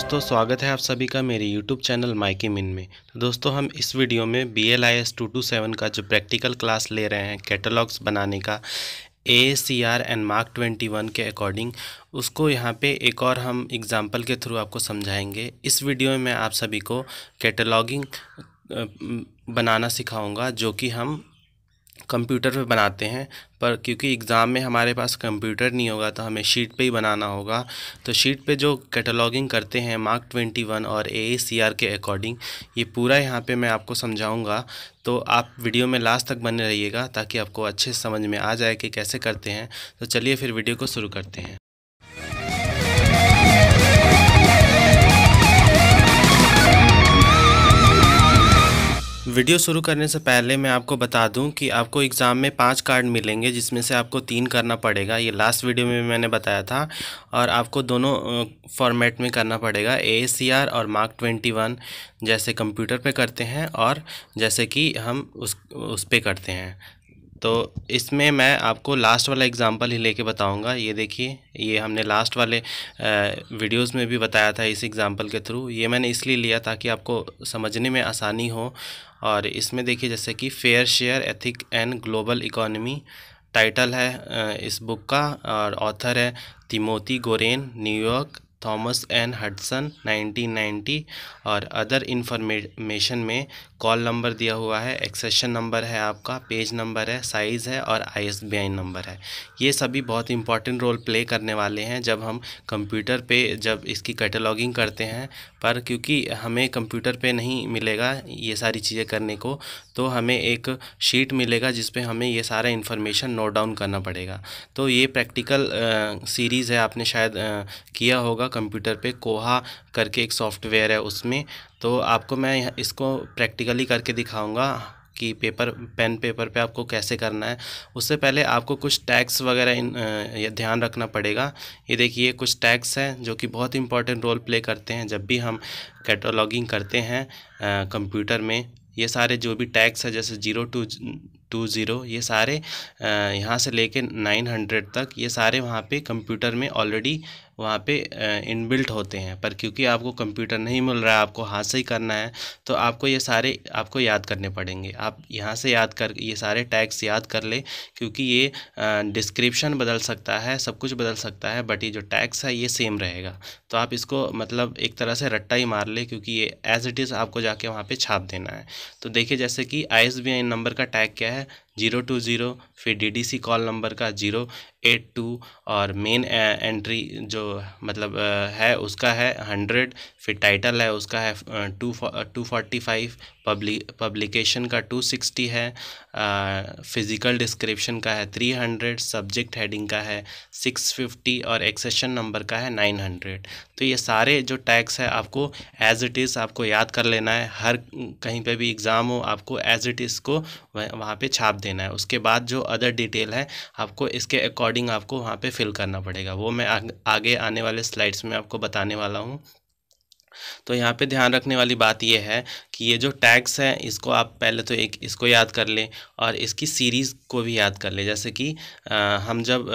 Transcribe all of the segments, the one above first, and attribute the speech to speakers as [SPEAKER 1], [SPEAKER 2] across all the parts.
[SPEAKER 1] दोस्तों स्वागत है आप सभी का मेरे YouTube चैनल माइकी मिन में। तो दोस्तों हम इस वीडियो में BLIS 227 का जो प्रैक्टिकल क्लास ले रहे हैं कैटलॉग्स बनाने का AACR एंड मार्क 21 के अकॉर्डिंग, उसको यहाँ पे एक और हम एग्जांपल के थ्रू आपको समझाएंगे। इस वीडियो में मैं आप सभी को कैटलॉगिंग बनाना सिखाऊंगा जो कि हम कंप्यूटर पे बनाते हैं, पर क्योंकि एग्ज़ाम में हमारे पास कंप्यूटर नहीं होगा तो हमें शीट पे ही बनाना होगा। तो शीट पे जो कैटलॉगिंग करते हैं मार्क 21 और AACR के अकॉर्डिंग, ये पूरा यहाँ पे मैं आपको समझाऊंगा। तो आप वीडियो में लास्ट तक बने रहिएगा ताकि आपको अच्छे समझ में आ जाए कि कैसे करते हैं। तो चलिए फिर वीडियो को शुरू करते हैं। वीडियो शुरू करने से पहले मैं आपको बता दूं कि आपको एग्ज़ाम में 5 कार्ड मिलेंगे, जिसमें से आपको 3 करना पड़ेगा। ये लास्ट वीडियो में मैंने बताया था। और आपको दोनों फॉर्मेट में करना पड़ेगा, AACR और मार्क 21, जैसे कंप्यूटर पे करते हैं और जैसे कि हम उस पे करते हैं। तो इसमें मैं आपको लास्ट वाला एग्ज़ाम्पल ही लेके बताऊंगा। ये देखिए, ये हमने लास्ट वाले वीडियोस में भी बताया था इस एग्ज़ाम्पल के थ्रू। ये मैंने इसलिए लिया ताकि आपको समझने में आसानी हो। और इसमें देखिए जैसे कि fair share ethic and global economy title है इस बुक का, और ऑथर है Timothy Gorringe, New York, Thomas N Hudson 1990। और अदर इन्फॉर्मेशन में कॉल नंबर दिया हुआ है, एक्सेशन नंबर है आपका, पेज नंबर है, साइज़ है और ISBN नंबर है। ये सभी बहुत इंपॉर्टेंट रोल प्ले करने वाले हैं जब हम कंप्यूटर पे जब इसकी कैटलॉगिंग करते हैं। पर क्योंकि हमें कंप्यूटर पे नहीं मिलेगा ये सारी चीज़ें करने को, तो हमें एक शीट मिलेगा जिस पे हमें ये सारा इन्फॉर्मेशन नोट डाउन करना पड़ेगा। तो ये प्रैक्टिकल सीरीज़ है, आपने शायद किया होगा कंप्यूटर पे। कोहा करके एक सॉफ्टवेयर है उसमें। तो आपको मैं इसको प्रैक्टिकली करके दिखाऊंगा कि पेन पेपर पे आपको कैसे करना है। उससे पहले आपको कुछ टैग्स वगैरह ये ध्यान रखना पड़ेगा। ये देखिए कुछ टैग्स हैं जो कि बहुत इंपॉर्टेंट रोल प्ले करते हैं जब भी हम कैटलॉगिंग करते हैं कंप्यूटर में। ये सारे जो भी टैग्स है जैसे 0 to 20, ये सारे यहाँ से लेके 900 तक, ये सारे वहाँ पे कंप्यूटर में ऑलरेडी वहाँ पे इनबिल्ट होते हैं। पर क्योंकि आपको कंप्यूटर नहीं मिल रहा है, आपको हाथ से ही करना है, तो आपको ये सारे आपको याद करने पड़ेंगे। आप यहाँ से याद कर ये सारे टैग्स याद कर ले, क्योंकि ये डिस्क्रिप्शन बदल सकता है, सब कुछ बदल सकता है, बट ये जो टैग्स है ये सेम रहेगा। तो आप इसको मतलब एक तरह से रट्टा ही मार ले, क्योंकि ये एज इट इज़ आपको जाके वहाँ पे छाप देना है। तो देखिए जैसे कि ISBN नंबर का टैग क्या है, 020, फिर DDC कॉल नंबर का 082, और मेन एंट्री जो मतलब है उसका है 100, फिर टाइटल है उसका है 245, पब्लिकेशन का 260 है, फिज़िकल डिस्क्रिप्शन का है 300, सब्जेक्ट हेडिंग का है 650 और एक्सेशन नंबर का है 900। तो ये सारे जो टैग्स है आपको एज इट इज़ आपको याद कर लेना है। हर कहीं पे भी एग्ज़ाम हो आपको एज इट इज़ को वहाँ पे छाप देना है। उसके बाद जो अदर डिटेल है आपको इसके अकॉर्डिंग आपको वहाँ पे फिल करना पड़ेगा। वो मैं आगे आने वाले स्लाइड्स में आपको बताने वाला हूँ। तो यहाँ पे ध्यान रखने वाली बात ये है कि ये जो टैग्स हैं इसको आप पहले तो एक इसको याद कर लें और इसकी सीरीज़ को भी याद कर लें। जैसे कि हम जब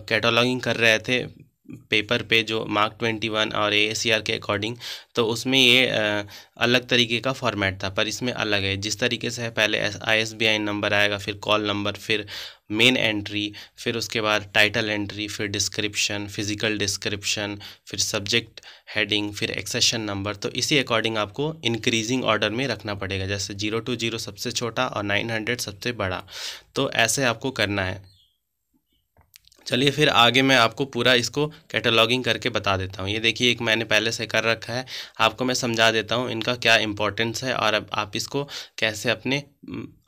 [SPEAKER 1] कैटलॉगिंग कर रहे थे पेपर पे जो मार्क 21 और AACR के अकॉर्डिंग, तो उसमें ये अलग तरीके का फॉर्मेट था, पर इसमें अलग है। जिस तरीके से है, पहले ISBN नंबर आएगा, फिर कॉल नंबर, फिर मेन एंट्री, फिर उसके बाद टाइटल एंट्री, फिर डिस्क्रिप्शन, फिज़िकल डिस्क्रिप्शन, फिर सब्जेक्ट हेडिंग, फिर एक्सेशन नंबर। तो इसी अकॉर्डिंग आपको इंक्रीजिंग ऑर्डर में रखना पड़ेगा, जैसे 020 सबसे छोटा और 900 सबसे बड़ा। तो ऐसे आपको करना है। चलिए फिर आगे मैं आपको पूरा इसको कैटलॉगिंग करके बता देता हूँ। ये देखिए एक मैंने पहले से कर रखा है, आपको मैं समझा देता हूँ इनका क्या इम्पोर्टेंस है, और अब आप इसको कैसे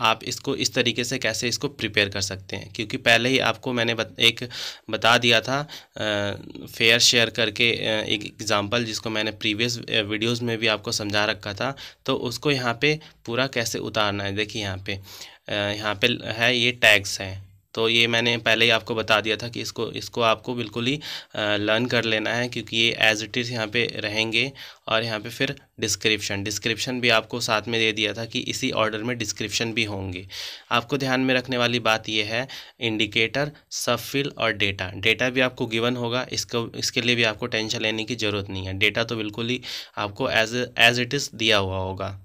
[SPEAKER 1] आप इसको इस तरीके से कैसे इसको प्रिपेयर कर सकते हैं। क्योंकि पहले ही आपको मैंने एक बता दिया था फेयर शेयर करके एक एग्ज़ाम्पल, जिसको मैंने प्रीवियस वीडियोज़ में भी आपको समझा रखा था। तो उसको यहाँ पे पूरा कैसे उतारना है, देखिए यहाँ पे है ये टैग्स हैं। तो ये मैंने पहले ही आपको बता दिया था कि इसको आपको बिल्कुल ही लर्न कर लेना है, क्योंकि ये एज इट इज़ यहाँ पे रहेंगे। और यहाँ पे फिर डिस्क्रिप्शन भी आपको साथ में दे दिया था कि इसी ऑर्डर में डिस्क्रिप्शन भी होंगे। आपको ध्यान में रखने वाली बात ये है, इंडिकेटर, सब फील्ड और डेटा भी आपको गिवन होगा। इसके लिए भी आपको टेंशन लेने की ज़रूरत नहीं है। डेटा तो बिल्कुल ही आपको एज इट इज़ दिया हुआ होगा।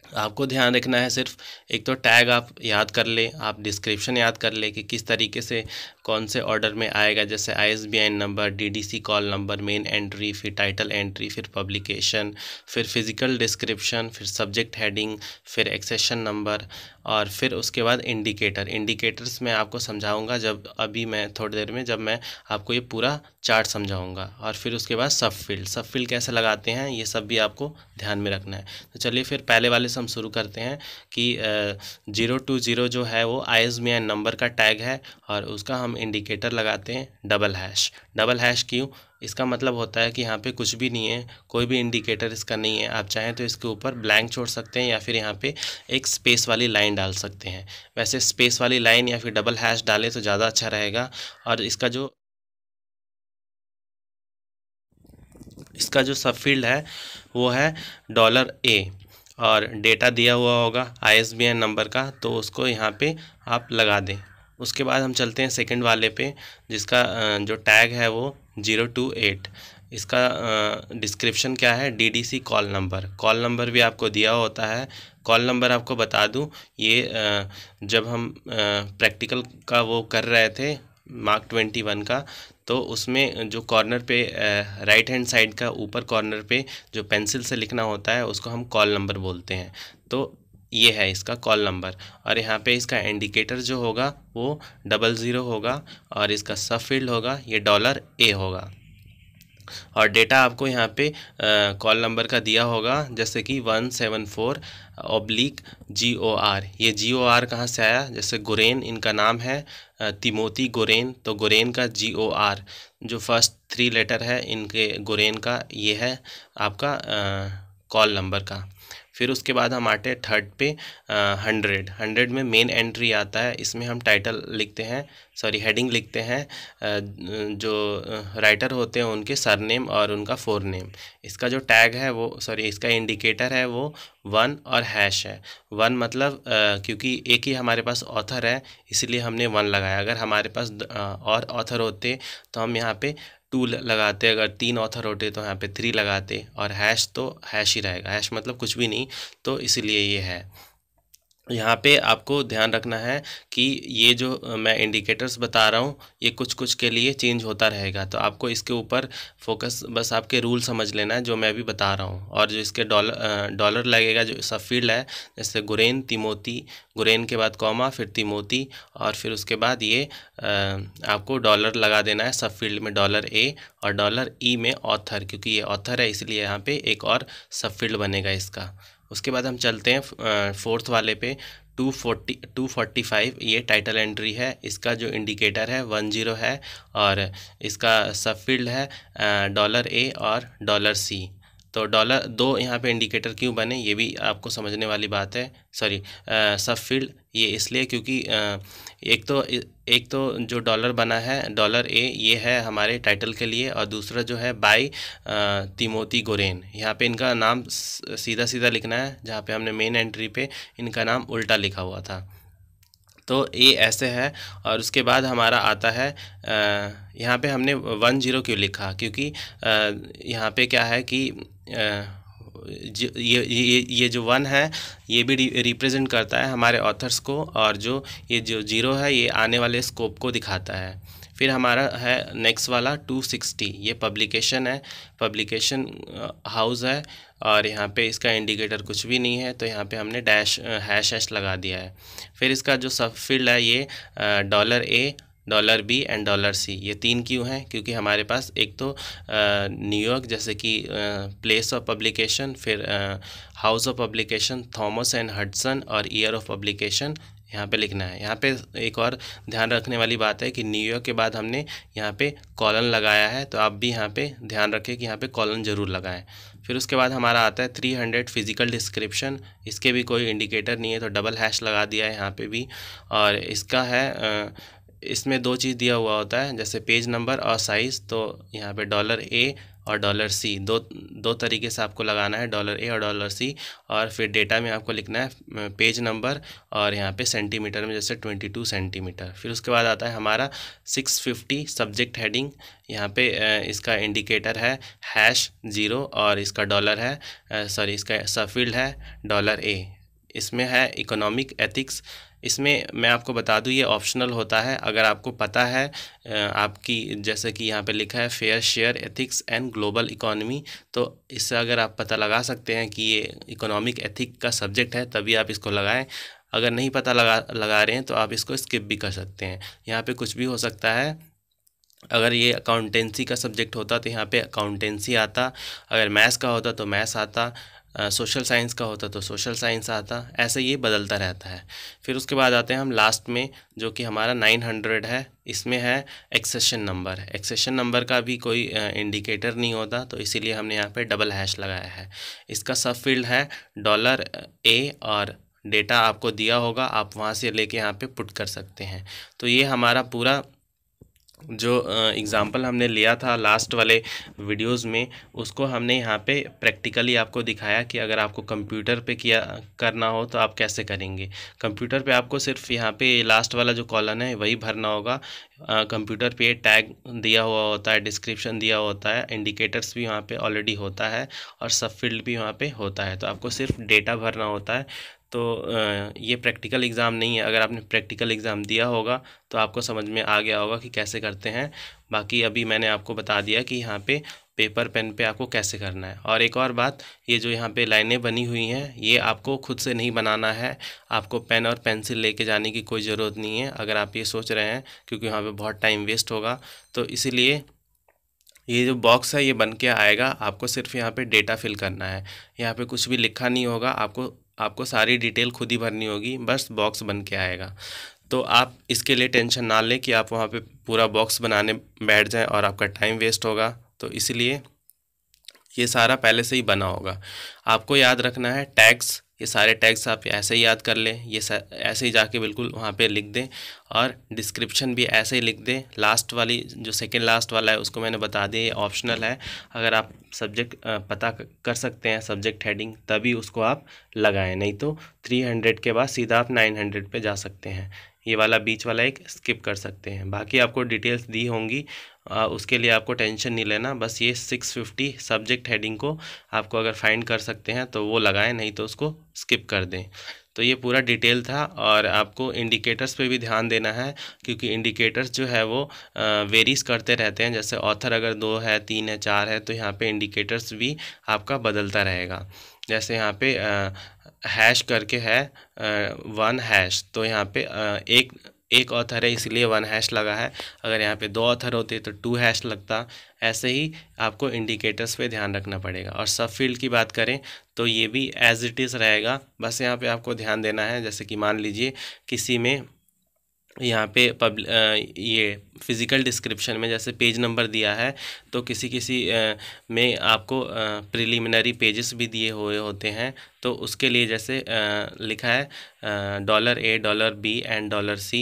[SPEAKER 1] आपको ध्यान रखना है सिर्फ एक तो टैग आप याद कर ले, आप डिस्क्रिप्शन याद कर ले कि किस तरीके से कौन से ऑर्डर में आएगा, जैसे ISBN number, DDC call number, main entry, फिर टाइटल एंट्री, फिर पब्लिकेशन, फिर फिजिकल डिस्क्रिप्शन, फिर सब्जेक्ट हेडिंग, फिर एक्सेशन नंबर, और फिर उसके बाद इंडिकेटर्स मैं आपको समझाऊंगा अभी मैं थोड़ी देर में, जब मैं आपको ये पूरा चार्ट समझाऊंगा। और फिर उसके बाद सब फील्ड कैसे लगाते हैं, ये सब भी आपको ध्यान में रखना है। तो चलिए फिर पहले वाले से हम शुरू करते हैं कि 020 जो है वो ISBN नंबर का टैग है, और उसका हम इंडिकेटर लगाते हैं डबल हैश क्यों? इसका मतलब होता है कि यहाँ पे कुछ भी नहीं है, कोई भी इंडिकेटर इसका नहीं है। आप चाहें तो इसके ऊपर ब्लैंक छोड़ सकते हैं, या फिर यहाँ पे एक स्पेस वाली लाइन डाल सकते हैं। वैसे स्पेस वाली लाइन या फिर डबल हैश डालें तो ज़्यादा अच्छा रहेगा। और इसका जो सब फील्ड है वो है $A, और डेटा दिया हुआ होगा ISBN नंबर का, तो उसको यहाँ पे आप लगा दें। उसके बाद हम चलते हैं सेकंड वाले पे, जिसका जो टैग है वो 028। इसका डिस्क्रिप्शन क्या है? DDC कॉल नंबर भी आपको दिया होता है। कॉल नंबर आपको बता दूं, ये जब हम प्रैक्टिकल का वो कर रहे थे मार्क 21 का, तो उसमें जो कॉर्नर पे राइट हैंड साइड का ऊपर कॉर्नर पे जो पेंसिल से लिखना होता है उसको हम कॉल नंबर बोलते हैं। तो ये है इसका कॉल नंबर, और यहाँ पे इसका इंडिकेटर जो होगा वो 00 होगा, और इसका सब फील्ड होगा ये $A होगा। और डेटा आपको यहाँ पे कॉल नंबर का दिया होगा, जैसे कि 174/GOR। ये GOR कहाँ से आया? जैसे गुरेन इनका नाम है, तिमोती गुरेन, तो गुरेन का GOR जो फर्स्ट 3 लेटर है इनके गुरेन का, ये है आपका कॉल नंबर का। फिर उसके बाद हम आते हैं थर्ड पे, 100 में मेन एंट्री आता है। इसमें हम टाइटल लिखते हैं, हेडिंग लिखते हैं, जो राइटर होते हैं उनके सरनेम और उनका फोरनेम। इसका जो टैग है वो इसका इंडिकेटर है वो 1 और हैश है। 1 मतलब क्योंकि एक ही हमारे पास ऑथर है इसलिए हमने 1 लगाया। अगर हमारे पास और ऑथर होते तो हम यहाँ पे 2 लगाते, अगर 3 ऑथर होते तो यहाँ पे 3 लगाते, और हैश तो हैश ही रहेगा, हैश मतलब कुछ भी नहीं, तो इसलिए ये है। यहाँ पे आपको ध्यान रखना है कि ये जो मैं इंडिकेटर्स बता रहा हूँ ये कुछ के लिए चेंज होता रहेगा, तो आपको इसके ऊपर फोकस, बस आपके रूल समझ लेना है जो मैं भी बता रहा हूँ। और जो इसके डॉलर लगेगा, जो सब फील्ड है, जैसे गुरेन तिमोती, गुरेन के बाद कॉमा, फिर तिमोती, और फिर उसके बाद ये आपको डॉलर लगा देना है सब फील्ड में $A और $E में ऑथर, क्योंकि ये ऑथर है इसलिए यहाँ पे एक और सब फील्ड बनेगा इसका। उसके बाद हम चलते हैं फोर्थ वाले पे, 245, ये टाइटल एंट्री है। इसका जो इंडिकेटर है 10 है, और इसका सब फील्ड है $A और $C। तो $2 यहाँ पे इंडिकेटर क्यों बने ये भी आपको समझने वाली बात है। सब फील्ड ये इसलिए क्योंकि एक तो जो डॉलर बना है $A, ये है हमारे टाइटल के लिए, और दूसरा जो है बाय तिमोती गुरेन। यहाँ पे इनका नाम सीधा लिखना है, जहाँ पे हमने मेन एंट्री पे इनका नाम उल्टा लिखा हुआ था, तो ये ऐसे है। और उसके बाद हमारा आता है, यहाँ पे हमने 10 क्यों लिखा? क्योंकि यहाँ पे क्या है कि ये जो 1 है ये भी रिप्रेजेंट करता है हमारे ऑथर्स को, और ये जो 0 है ये आने वाले स्कोप को दिखाता है। फिर हमारा है नेक्स्ट वाला 260, ये पब्लिकेशन है, पब्लिकेशन हाउस है, और यहाँ पे इसका इंडिकेटर कुछ भी नहीं है, तो यहाँ पे हमने हैश लगा दिया है। फिर इसका जो सब फील्ड है ये $A, $B एंड $C। ये 3 क्यों हैं? क्योंकि हमारे पास एक तो न्यूयॉर्क जैसे कि प्लेस ऑफ पब्लिकेशन, फिर house of publication Thomas and Hudson, और ईयर ऑफ पब्लिकेशन यहाँ पे लिखना है। यहाँ पे एक और ध्यान रखने वाली बात है कि न्यू ईयर के बाद हमने यहाँ पे कॉलन लगाया है, तो आप भी यहाँ पे ध्यान रखें कि यहाँ पे कॉलन ज़रूर लगाएं। फिर उसके बाद हमारा आता है 300 फिजिकल डिस्क्रिप्शन। इसके भी कोई इंडिकेटर नहीं है तो डबल हैश लगा दिया है यहाँ पे भी। और इसका है इसमें दो चीज़ दिया हुआ होता है, जैसे पेज नंबर और साइज़। तो यहाँ पे $A और $C दो तरीके से आपको लगाना है, $A और $C। और फिर डेटा में आपको लिखना है पेज नंबर और यहाँ पे सेंटीमीटर में जैसे 22 सेंटीमीटर। फिर उसके बाद आता है हमारा 650 सब्जेक्ट हेडिंग। यहाँ पे इसका इंडिकेटर है #0 और इसका डॉलर है इसका सबफील्ड है $A। इसमें है इकोनॉमिक एथिक्स। इसमें मैं आपको बता दूं ये ऑप्शनल होता है। अगर आपको पता है आपकी, जैसे कि यहाँ पे लिखा है fair share ethics and global economy, तो इससे अगर आप पता लगा सकते हैं कि ये इकोनॉमिक एथिक का सब्जेक्ट है तभी आप इसको लगाएं। अगर नहीं पता लगा रहे हैं तो आप इसको स्किप भी कर सकते हैं। यहाँ पे कुछ भी हो सकता है। अगर ये अकाउंटेंसी का सब्जेक्ट होता तो यहाँ पे अकाउंटेंसी आता, अगर मैथ्स का होता तो मैथ्स आता, सोशल साइंस का होता तो सोशल साइंस आता, ऐसे ये बदलता रहता है। फिर उसके बाद आते हैं हम लास्ट में, जो कि हमारा 900 है। इसमें है एक्सेशन नंबर। एक्सेशन नंबर का भी कोई इंडिकेटर नहीं होता, तो इसीलिए हमने यहाँ पे डबल हैश लगाया है। इसका सब फील्ड है $A और डेटा आपको दिया होगा, आप वहाँ से लेके यहाँ पे पुट कर सकते हैं। तो ये हमारा पूरा जो एग्ज़ाम्पल हमने लिया था लास्ट वाले वीडियोस में, उसको हमने यहाँ पे प्रैक्टिकली आपको दिखाया कि अगर आपको कंप्यूटर पे करना हो तो आप कैसे करेंगे। कंप्यूटर पे आपको सिर्फ यहाँ पे लास्ट वाला जो कॉलम है वही भरना होगा। कंप्यूटर पे टैग दिया हुआ होता है, डिस्क्रिप्शन दिया होता है, इंडिकेटर्स भी वहाँ पे ऑलरेडी होता है और सब फील्ड भी वहाँ पे होता है, तो आपको सिर्फ डेटा भरना होता है। तो ये प्रैक्टिकल एग्ज़ाम नहीं है। अगर आपने प्रैक्टिकल एग्ज़ाम दिया होगा तो आपको समझ में आ गया होगा कि कैसे करते हैं। बाकी अभी मैंने आपको बता दिया कि यहाँ पे पेपर पेन पे आपको कैसे करना है। और एक और बात, ये जो यहाँ पे लाइनें बनी हुई हैं ये आपको खुद से नहीं बनाना है, आपको पेन और पेंसिल लेके जाने की कोई ज़रूरत नहीं है अगर आप ये सोच रहे हैं, क्योंकि यहाँ पे बहुत टाइम वेस्ट होगा। तो इसीलिए ये जो बॉक्स है ये बन के आएगा, आपको सिर्फ यहाँ पे डेटा फिल करना है। यहाँ पे कुछ भी लिखा नहीं होगा, आपको सारी डिटेल खुद ही भरनी होगी, बस बॉक्स बन के आएगा। तो आप इसके लिए टेंशन ना लें कि आप वहाँ पे पूरा बॉक्स बनाने बैठ जाएं और आपका टाइम वेस्ट होगा। तो इसलिए ये सारा पहले से ही बना होगा। आपको याद रखना है टैग्स, ये सारे टैग्स आप ऐसे ही याद कर लें, ये ऐसे ही जाके बिल्कुल वहाँ पे लिख दें। और डिस्क्रिप्शन भी ऐसे ही लिख दें। लास्ट वाली जो सेकंड लास्ट वाला है उसको मैंने बता दिया, ये ऑप्शनल है। अगर आप सब्जेक्ट पता कर सकते हैं सब्जेक्ट हेडिंग तभी उसको आप लगाएं, नहीं तो 300 के बाद सीधा आप 900 पे जा सकते हैं। ये वाला बीच वाला एक स्किप कर सकते हैं। बाकी आपको डिटेल्स दी होंगी, उसके लिए आपको टेंशन नहीं लेना। बस ये 650 सब्जेक्ट हेडिंग को आपको अगर फाइंड कर सकते हैं तो वो लगाएं, नहीं तो उसको स्किप कर दें। तो ये पूरा डिटेल था। और आपको इंडिकेटर्स पे भी ध्यान देना है, क्योंकि इंडिकेटर्स जो है वो वेरीज करते रहते हैं। जैसे ऑथर अगर 2 है, 3 है, 4 है, तो यहाँ पे इंडिकेटर्स भी आपका बदलता रहेगा। जैसे यहाँ पे हैश करके है 1 हैश, तो यहाँ पे एक ऑथर है इसलिए 1 हैश लगा है। अगर यहाँ पे 2 ऑथर होते तो 2 हैश लगता। ऐसे ही आपको इंडिकेटर्स पे ध्यान रखना पड़ेगा। और सब फील्ड की बात करें तो ये भी एज इट इज़ रहेगा, बस यहाँ पे आपको ध्यान देना है। जैसे कि मान लीजिए किसी में यहाँ पे ये फिज़िकल डिस्क्रिप्शन में जैसे पेज नंबर दिया है, तो किसी किसी में आपको प्रिलिमिनरी पेजेस भी दिए हुए होते हैं। तो उसके लिए जैसे लिखा है $A, $B and $C,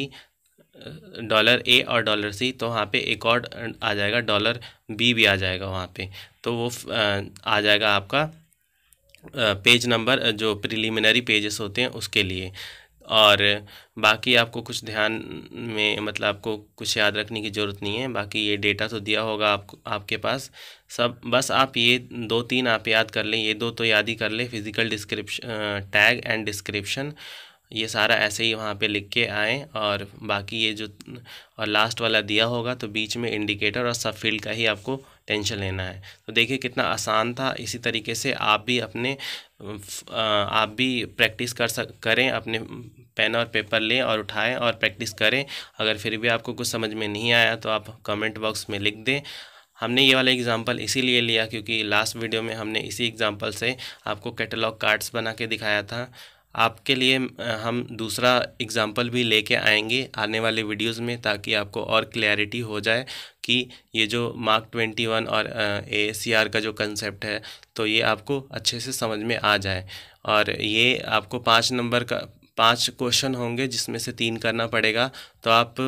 [SPEAKER 1] $A और $C, तो वहाँ पे एक और आ जाएगा $B भी आ जाएगा वहाँ पे। तो वो आ जाएगा आपका पेज नंबर, जो प्रिलिमिनरी पेजेस होते हैं उसके लिए। और बाकी आपको कुछ ध्यान में, मतलब आपको कुछ याद रखने की ज़रूरत नहीं है। बाकी ये डेटा तो दिया होगा आपके पास सब, बस आप ये 2-3 आप याद कर लें। ये 2 तो याद ही कर लें, physical description, tag and description, ये सारा ऐसे ही वहाँ पे लिख के आएँ। और बाकी ये जो और लास्ट वाला दिया होगा तो बीच में इंडिकेटर और सब फील्ड का ही आपको टेंशन लेना है। तो देखिए कितना आसान था। इसी तरीके से आप भी प्रैक्टिस करें, अपने पेन और पेपर लें और उठाएं और प्रैक्टिस करें। अगर फिर भी आपको कुछ समझ में नहीं आया तो आप कमेंट बॉक्स में लिख दें। हमने ये वाला एग्जांपल इसीलिए लिया क्योंकि लास्ट वीडियो में हमने इसी एग्जांपल से आपको कैटलॉग कार्ड्स बना के दिखाया था। आपके लिए हम दूसरा एग्ज़ाम्पल भी लेके आएंगे आने वाले वीडियोस में, ताकि आपको और क्लैरिटी हो जाए कि ये जो मार्क 21 और AACR का जो कंसेप्ट है तो ये आपको अच्छे से समझ में आ जाए। और ये आपको 5 नंबर का 5 क्वेश्चन होंगे जिसमें से 3 करना पड़ेगा, तो आप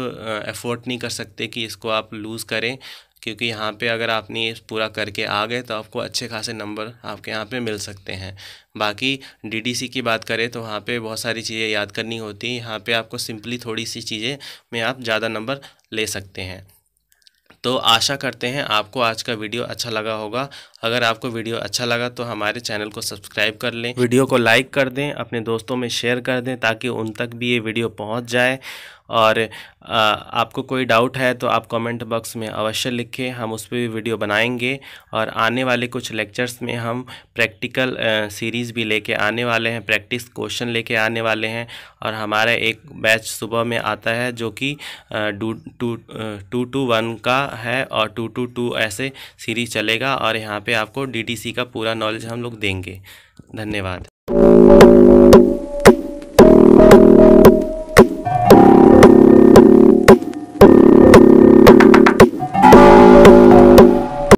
[SPEAKER 1] एफोर्ड नहीं कर सकते कि इसको आप लूज़ करें, क्योंकि यहाँ पे अगर आपने ये पूरा करके आ गए तो आपको अच्छे खासे नंबर आपके यहाँ पे मिल सकते हैं। बाकी DDC की बात करें तो वहाँ पे बहुत सारी चीज़ें याद करनी होती हैं, यहाँ पे आपको सिंपली थोड़ी सी चीज़ें में आप ज़्यादा नंबर ले सकते हैं। तो आशा करते हैं आपको आज का वीडियो अच्छा लगा होगा। अगर आपको वीडियो अच्छा लगा तो हमारे चैनल को सब्सक्राइब कर लें, वीडियो को लाइक कर दें, अपने दोस्तों में शेयर कर दें ताकि उन तक भी ये वीडियो पहुंच जाए। और आपको कोई डाउट है तो आप कमेंट बॉक्स में अवश्य लिखें, हम उस पर भी वीडियो बनाएंगे। और आने वाले कुछ लेक्चर्स में हम प्रैक्टिकल सीरीज़ भी लेके आने वाले हैं, प्रैक्टिस क्वेश्चन लेके आने वाले हैं। और हमारा एक बैच सुबह में आता है जो कि 2 to 1 का है और 2 to 2 ऐसे सीरीज़ चलेगा, और यहाँ पे आपको DDC का पूरा नॉलेज हम लोग देंगे। धन्यवाद।